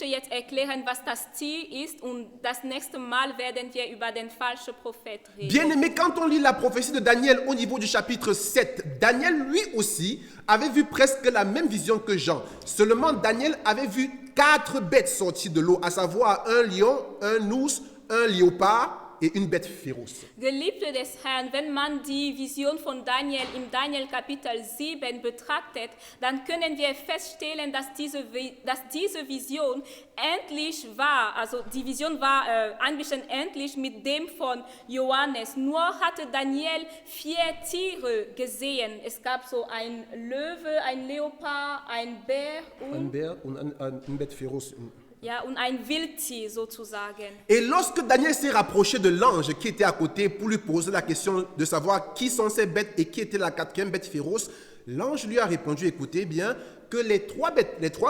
jetzt erklären, was das Tier ist, und das nächste Mal werden wir über den falschen Prophet reden. Bien aimé, quand on lit la prophétie de Daniel au niveau du chapitre 7, Daniel lui aussi avait vu presque la même vision que Jean. Seulement Daniel avait vu 4 bêtes sortir de l'eau, à savoir un lion, un ours, un léopard et une bête féroce. Geliebte des Herrn, wenn man die Vision von Daniel im Daniel Kapitel 7 betrachtet, dann können wir feststellen, dass diese Vision endlich war. Also die Vision war ein bisschen ähnlich mit dem von Johannes. Nur hatte Daniel 4 Tiere gesehen. Es gab so ein Löwe, ein Leopard, ein Bär und une bête féroce. Ja, und ein Wildtier sozusagen. Et lorsque Daniel s'est rapproché de l'ange qui était à côté pour lui poser la question de savoir qui sont ces bêtes et qui était la 4e bête féroce, l'ange lui a répondu, écoutez bien, que les 3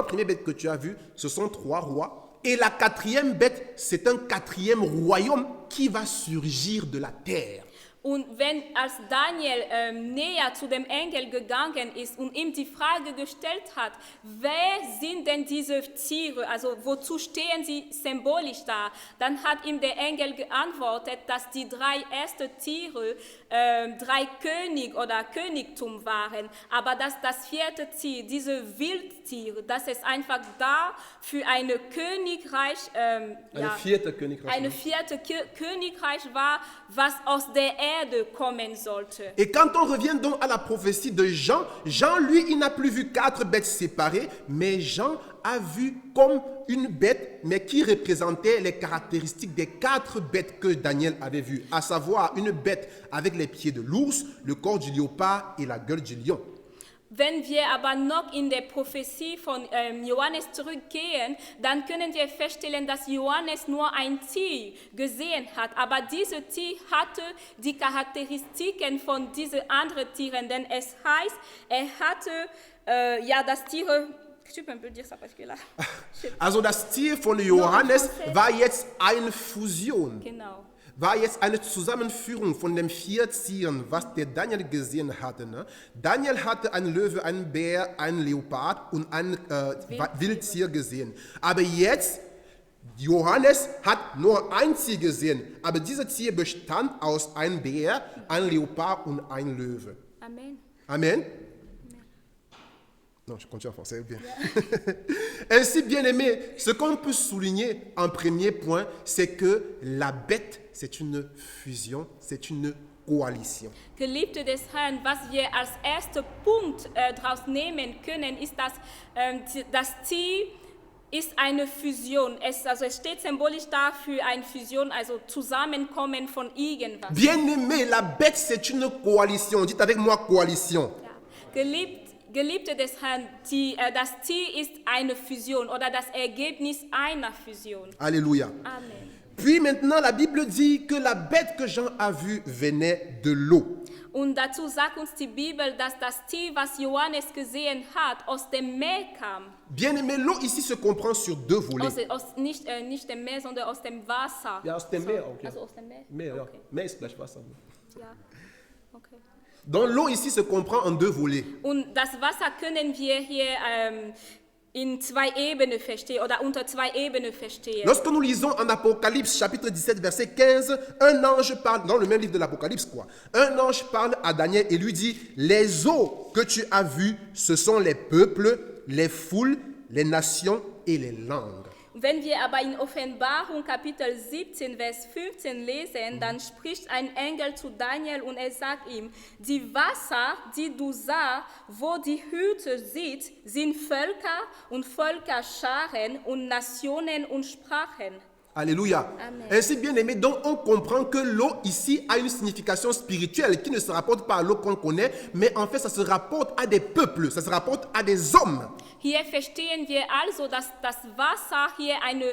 premières bêtes que tu as vues, ce sont 3 rois. Et la 4e bête, c'est un 4e royaume qui va surgir de la terre. Und als Daniel näher zu dem Engel gegangen ist und ihm die Frage gestellt hat, wer sind denn diese Tiere, also wozu stehen sie symbolisch da, dann hat ihm der Engel geantwortet, dass die 3 ersten Tiere 3 König oder Königtum waren, aber dass das 4. Tier, diese Wildtiere, dass es einfach da für eine Königreich, eine 4. Königreich, eine 4. Königreich war, was aus der Erde kommen sollte. Et quand on revient donc à la prophétie de Jean, Jean, lui, il n'a plus vu 4 bêtes séparées, mais Jean a vu comme une bête, mais qui représentait les caractéristiques des 4 bêtes que Daniel avait vues, à savoir une bête avec les pieds de l'ours, le corps du léopard et la gueule du lion. Wenn wir aber noch in der Prophetie von Johannes zurückgehen, dann können wir feststellen, dass Johannes nur ein Tier gesehen hat. Aber dieses Tier hatte die Charakteristiken von diesen anderen Tieren, denn es heißt, er hatte das Tier. Tu peux un peu dire ça parce que là. Also das Tier von Johannes war jetzt eine Fusion. Genau. War jetzt eine Zusammenführung von den 4 Tieren, was der Daniel gesehen hatte. Ne? Daniel hatte einen Löwe, einen Bär, einen Leopard und ein Wildtier gesehen. Aber jetzt, Johannes hat nur ein Tier gesehen. Aber dieses Tier bestand aus einem Bär, einem Leopard und einem Löwe. Amen. Amen. Non, je continue en français. Bien. Ainsi, bien aimé, ce qu'on peut souligner en premier point, c'est que la bête, c'est une fusion, c'est une coalition. Geliebte des Herrn, was wir als erster Punkt daraus nehmen können, ist, dass das Tier ist eine Fusion. Es steht symbolisch dafür eine Fusion, also Zusammenkommen von irgendwas. Bien aimé, la bête, c'est une coalition. Dites avec moi coalition. Ja. Geliebte des Herrn, das Tier ist eine Fusion oder das Ergebnis einer Fusion. Alléluia. Amen. Puis maintenant, la Bible dit que la bête que Jean a vue venait de l'eau. Und dazu sagt uns die Bibel, dass das Tier, was Johannes gesehen hat, aus dem Meer kam. Bien aimé, l'eau ici se comprend sur 2 volets. Nicht dem Meer, sondern aus dem Wasser. Ja, aus dem Meer, okay. Also aus dem Meer? Meer, Okay. ja. Meer ist gleich Wasser. Ja. Okay. Donc l'eau ici se comprend en 2 volets. Und das Wasser können wir hier in 2 Ebenen verstehen oder unter 2 Ebenen verstehen. Lorsque nous lisons en Apocalypse chapitre 17 verset 15, un ange parle, dans le même livre de l'Apocalypse quoi, un ange parle à Daniel et lui dit, les eaux que tu as vues, ce sont les peuples, les foules, les nations et les langues. Wenn wir aber in Offenbarung Kapitel 17, Vers 15 lesen, dann spricht ein Engel zu Daniel und er sagt ihm, die Wasser, die du sahst, wo die Hütte sitzt, sind Völker und Völkerscharen und Nationen und Sprachen. Alléluia. Amen. Ainsi, bien aimé, donc on comprend que l'eau ici a une signification spirituelle qui ne se rapporte pas à l'eau qu'on connaît, mais en fait ça se rapporte à des peuples, ça se rapporte à des hommes. Hier verstehen wir also, dass das Wasser hier eine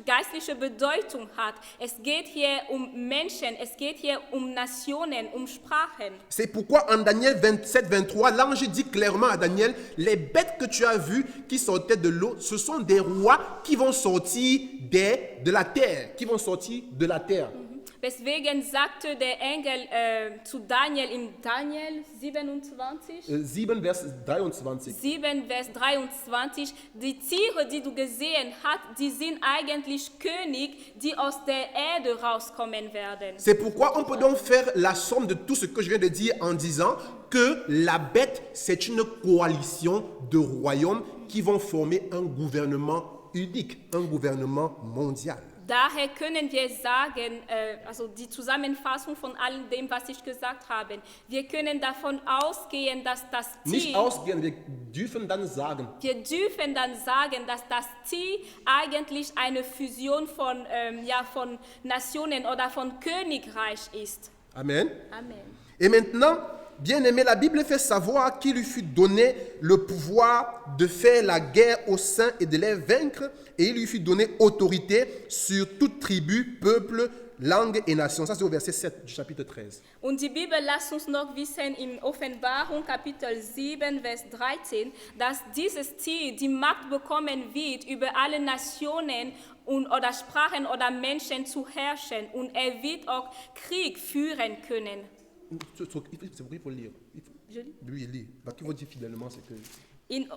geistliche Bedeutung hat. Es geht hier um Menschen, es geht hier um Nationen, um Sprachen. C'est pourquoi en Daniel 27, 23, l'ange dit clairement à Daniel, les bêtes que tu as vues qui sortaient de l'eau, ce sont des rois qui vont sortir de la terre, qui vont sortir de la terre. Weswegen sagte der Engel zu Daniel in Daniel 27, 7 Vers 23. 7 Vers 23, die Tiere, die du gesehen hast, die sind eigentlich König, die aus der Erde rauskommen werden. C'est pourquoi on peut donc faire la somme de tout ce que je viens de dire en disant que la bête, c'est une coalition de royaumes qui vont former un gouvernement unique, un gouvernement mondial. Daher können wir sagen, also die Zusammenfassung von allem dem, was ich gesagt habe, wir können davon ausgehen, dass das Nicht Tier, ausgehen, wir dürfen dann sagen, dass das Tier eigentlich eine Fusion von Nationen oder von Königreich ist. Amen. Amen. Et maintenant, bien aimé, la Bible fait savoir qu'il lui fut donné le pouvoir de faire la guerre aux saints et de les vaincre, et il lui fut donné autorité sur toute tribu, peuple, langue et nation. Ça, c'est au verset 7 du chapitre 13. Und die Bibel lässt uns noch wissen in Offenbarung Kapitel 7, Vers 13, dass dieses Tier die Macht bekommen wird, über alle Nationen oder Sprachen oder Menschen zu herrschen. Und er wird auch Krieg führen können. C'est vrai, il faut lire. Je lis. Lui, il lit. Parce qu'il faut dire fidèlement, c'est que...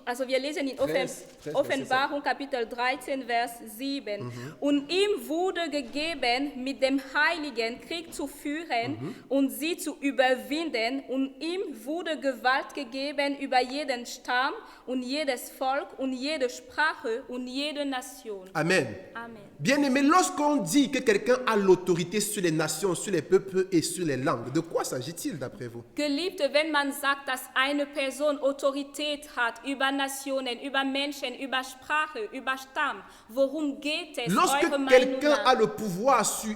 Also wir lesen in 13, Offenbarung Kapitel 13, Vers 7. Und ihm wurde gegeben, mit dem Heiligen Krieg zu führen und sie zu überwinden. Und ihm wurde Gewalt gegeben über jeden Stamm und jedes Volk und jede Sprache und jede Nation. Amen. Amen. Bien-aimé, lorsqu'on dit que quelqu'un a l'autorité sur les nations, sur les peuples et sur les langues, de quoi s'agit-il d'après vous? Geliebte, wenn man sagt, dass eine Person Autorität hat über Nationen, über Menschen, über Sprache, über Stamm, worum geht es? Lorsque Eure Meinung quelqu'un a nach? le pouvoir sur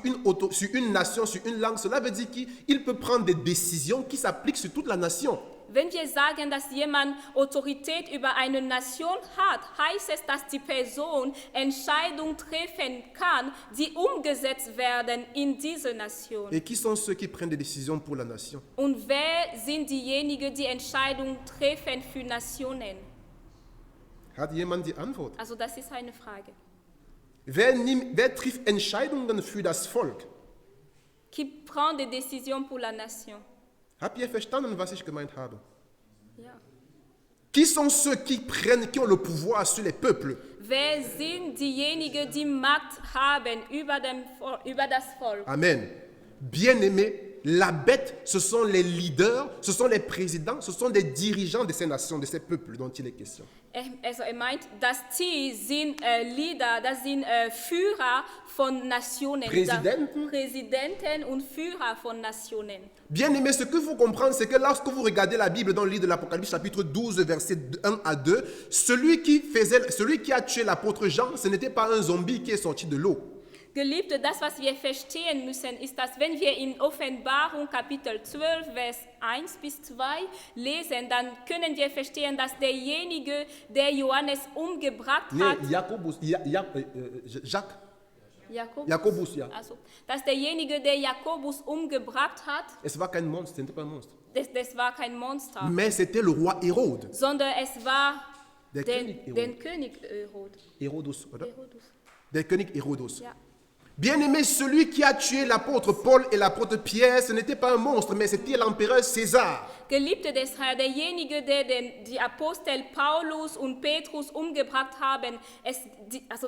une nation, sur une langue, cela veut dire qu'il peut prendre des décisions qui s'appliquent sur toute la nation. Wenn wir sagen, dass jemand Autorität über eine Nation hat, heißt es, dass die Person Entscheidungen treffen kann, die umgesetzt werden in diese Nation. Et qui sont ceux qui prennent des décisions pour la nation? Und wer sind diejenigen, die Entscheidungen treffen für Nationen? Hat jemand die Antwort? Also das ist eine Frage. Wer trifft Entscheidungen für das Volk? Qui prend des décisions pour la nation? Habt ihr verstanden, was ich gemeint habe? Ja. Qui sont ceux qui ont le pouvoir sur les peuples? Wer sind diejenigen, die Macht haben über das Volk? Amen. Bien-aimés, la bête, ce sont les leaders, ce sont les présidents, ce sont des dirigeants de ces nations, de ces peuples dont il est question. Also meint, das Ziel sind Leader, das sind Führer von Nationen. Präsidenten und Führer von Nationen. Bien-aimés, ce que vous comprenez, c'est que lorsque vous regardez la Bible dans le livre de l'Apocalypse, chapitre 12, versets 1 à 2, celui qui a tué l'apôtre Jean, ce n'était pas un zombie qui est sorti de l'eau. Geliebte, das, was wir verstehen müssen, ist, dass wenn wir in Offenbarung Kapitel 12, Vers 1 bis 2 lesen, dann können wir verstehen, dass derjenige, der Johannes umgebracht hat, Jakobus, ja. Also, dass derjenige, der Jakobus umgebracht hat, Es war kein Monstre, ce n'était pas un monstre. das war kein Monster, Mais c'était le roi Hérode. sondern es war Der den König Hérodos, oder? Herodes. Der König Hérodos. Ja. Bien-aimé, celui qui a tué l'apôtre Paul et l'apôtre Pierre, ce n'était pas un monstre, mais c'était l'empereur César. Geliebte des Herrn, derjenige, der die Apostel Paulus und Petrus umgebracht haben,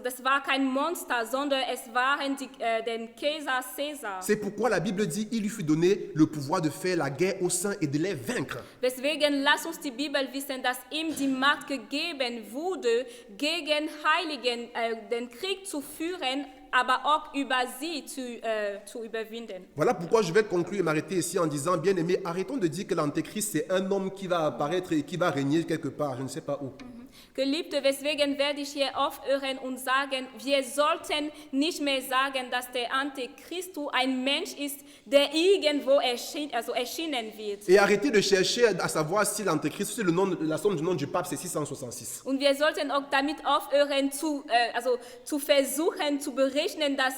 das war kein Monster, sondern es waren den Kaiser Cäsar. C'est pourquoi la Bible dit qu'il lui fut donné le pouvoir de faire la guerre aux saints et de les vaincre. Deswegen lasst uns die Bibel wissen, dass ihm die Macht gegeben wurde, gegen Heiligen den Krieg zu führen, aber auch über sie zu überwinden. Voilà pourquoi je vais conclure et m'arrêter ici en disant, bien aimé, arrêtons de dire que l'antéchrist c'est un homme qui va apparaître et qui va régner quelque part, je ne sais pas où. Geliebte, weswegen werde ich hier aufhören und sagen, wir sollten nicht mehr sagen, dass der Antichrist ein Mensch ist, der irgendwo erschienen wird. Et arrêtez de chercher à savoir si l'antéchrist, c'est la somme du nom du pape, c'est 666. Und wir sollten auch damit aufhören, zu versuchen zu berechnen, dass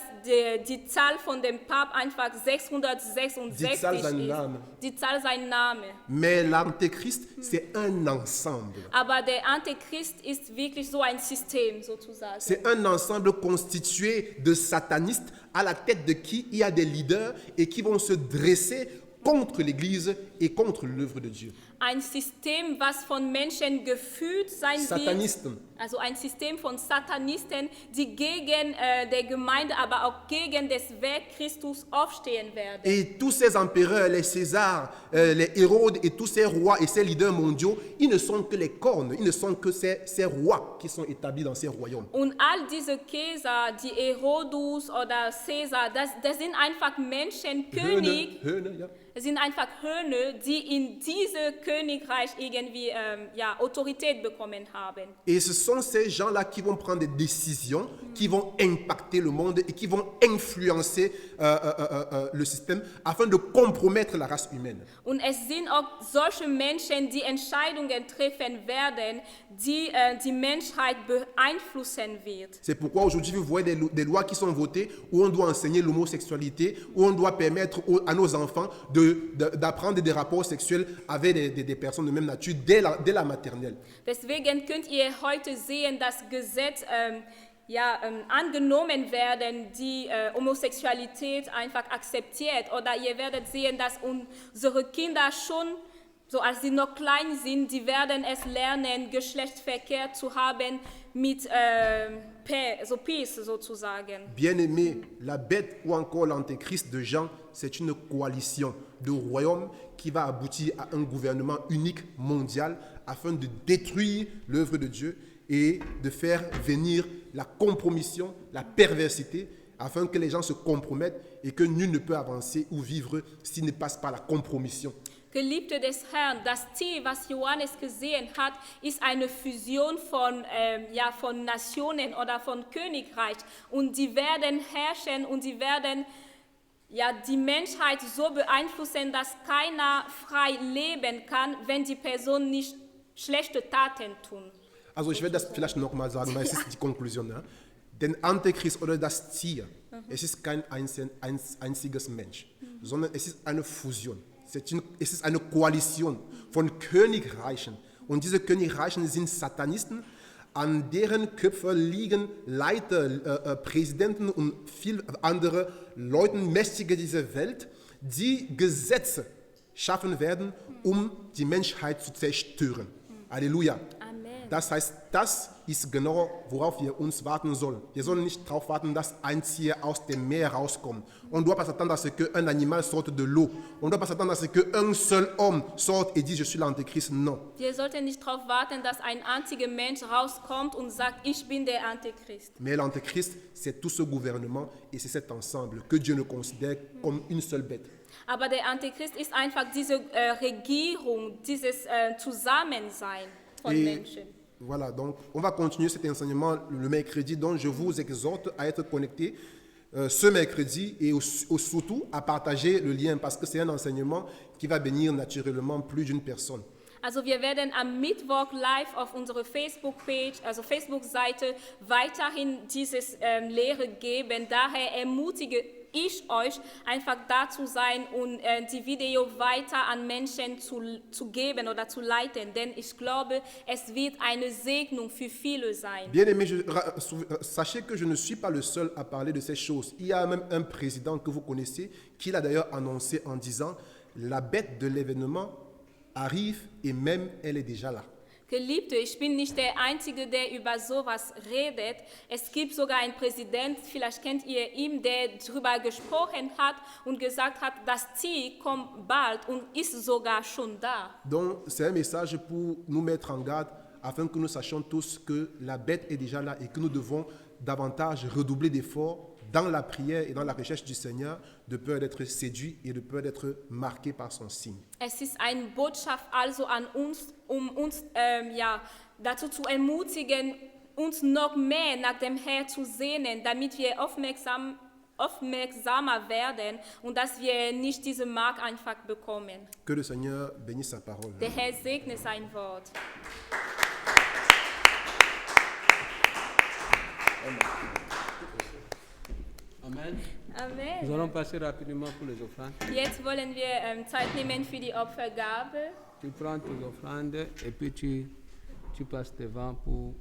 die Zahl von dem Papst einfach 666 Die Zahl ist. sein Name. Die Zahl sein Name. Mais l'antéchrist, c'est un ensemble. Aber der Antichrist ist wirklich so ein System sozusagen. C'est un ensemble constitué de satanistes à la tête de qui il y a des leaders et qui vont se dresser contre l'Église et contre l'œuvre de Dieu. Ein System, was von Menschen geführt sein Satanisten. wird. Also ein System von Satanisten, die gegen der Gemeinde, aber auch gegen das Werk Christus aufstehen werden. Et tous ces empereurs, les Césars, les Hérodes et tous ces rois et ces leaders mondiaux, ils ne sont que les cornes, ils ne sont que ces rois qui sont établis dans ces royaumes. Und all diese Kaiser, die Herodus oder Caesar, das sind einfach Menschen, König, Höhne, ja. es sind einfach Höhne, die in diesem Königreich irgendwie Autorität bekommen haben. Et ce sont ces gens-là qui vont prendre des décisions, qui vont impacter le monde et qui vont influencer le système afin de compromettre la race humaine. Und es sind auch solche Menschen, die Entscheidungen treffen werden, die die Menschheit beeinflussen wird. C'est pourquoi aujourd'hui vous voyez des lois qui sont votées où on doit enseigner l'homosexualité, où on doit permettre à nos enfants d'apprendre des rapports sexuels avec des personnes de même nature dès la maternelle. Deswegen könnt ihr heute sehen, dass Gesetz angenommen werden, die Homosexualität einfach akzeptiert. Oder ihr werdet sehen, dass unsere Kinder schon So als sie noch klein sind, die werden es lernen, Geschlechtsverkehr zu haben mit Peace sozusagen. Bien-aimé, la bête ou encore l'antéchrist de Jean, c'est une coalition de royaumes qui va aboutir à un gouvernement unique mondial afin de détruire l'œuvre de Dieu et de faire venir la compromission, la perversité, afin que les gens se compromettent et que nul ne peut avancer ou vivre s'il ne passe par la compromission. Geliebte des Herrn, das Ziel, was Johannes gesehen hat, ist eine Fusion von Nationen oder von Königreich. Und die werden herrschen und die werden die Menschheit so beeinflussen, dass keiner frei leben kann, wenn die Person nicht schlechte Taten tun. Also ich werde das vielleicht nochmal sagen, weil es ist die Konklusion. Ja? Den Antichrist oder das Tier, es ist kein einziges Mensch, sondern es ist eine Fusion. Es ist eine Koalition von Königreichen. Und diese Königreichen sind Satanisten, an deren Köpfe liegen Leiter, Präsidenten und viele andere Leute, Mächtige dieser Welt, die Gesetze schaffen werden, um die Menschheit zu zerstören. Halleluja. Das heißt, das ist genau, worauf wir uns warten sollen. Wir sollen nicht darauf warten, dass ein Tier aus dem Meer rauskommt. On ne doit pas s'attendre à ce qu'un animal sorte de l'eau. On ne doit pas s'attendre à ce qu'un seul homme sorte et dise, je suis l'Antéchrist. Non. Wir sollten nicht darauf warten, dass ein einziger Mensch rauskommt und sagt, ich bin der Antichrist. Mais l'Antéchrist, c'est tout ce gouvernement et c'est cet ensemble que Dieu ne considère comme une seule bête. Aber der Antichrist ist einfach diese Regierung, dieses Zusammensein von Menschen. Voilà, donc on va continuer cet enseignement le mercredi, donc je vous exhorte à être connectés ce mercredi et surtout à partager le lien parce que c'est un enseignement qui va bénir naturellement plus d'une personne. Also wir werden am Mittwoch live auf unsere Facebook-Page, also Facebook-Seite, weiterhin dieses Lehre geben. Daher ermutige ich euch, einfach da zu sein und die Video weiter an Menschen zu geben oder zu leiten. Denn ich glaube, es wird eine Segnung für viele sein. Bien-aimés, sachez que je ne suis pas le seul à parler de ces choses. Il y a même un président que vous connaissez qui l'a d'ailleurs annoncé en disant « La bête de l'événement arrive et même elle est déjà là ». Geliebte, ich bin nicht der Einzige, der über sowas redet. Es gibt sogar einen Präsident, vielleicht kennt ihr ihn, der darüber gesprochen hat und gesagt hat, das Ziel kommt bald und ist sogar schon da. Donc, c'est un message pour nous mettre en garde afin que nous sachions tous que la bête est déjà là et que nous devons davantage redoubler d'efforts dans la prière et dans la recherche du Seigneur, de peur d'être séduit et de peur d'être marqué par son signe. Es ist eine Botschaft also an uns, uns dazu zu ermutigen, uns noch mehr nach dem Herrn zu sehnen, damit wir aufmerksamer werden und dass wir nicht diese Mark einfach bekommen. Que le Seigneur bénisse sa parole. Der Herr segne sein Wort. Amen. Amen. Nous allons passer rapidement pour les offrandes. Jetzt wollen wir Zeit nehmen für die Opfergabe. Tu prends tes offrandes et puis tu passes devant pour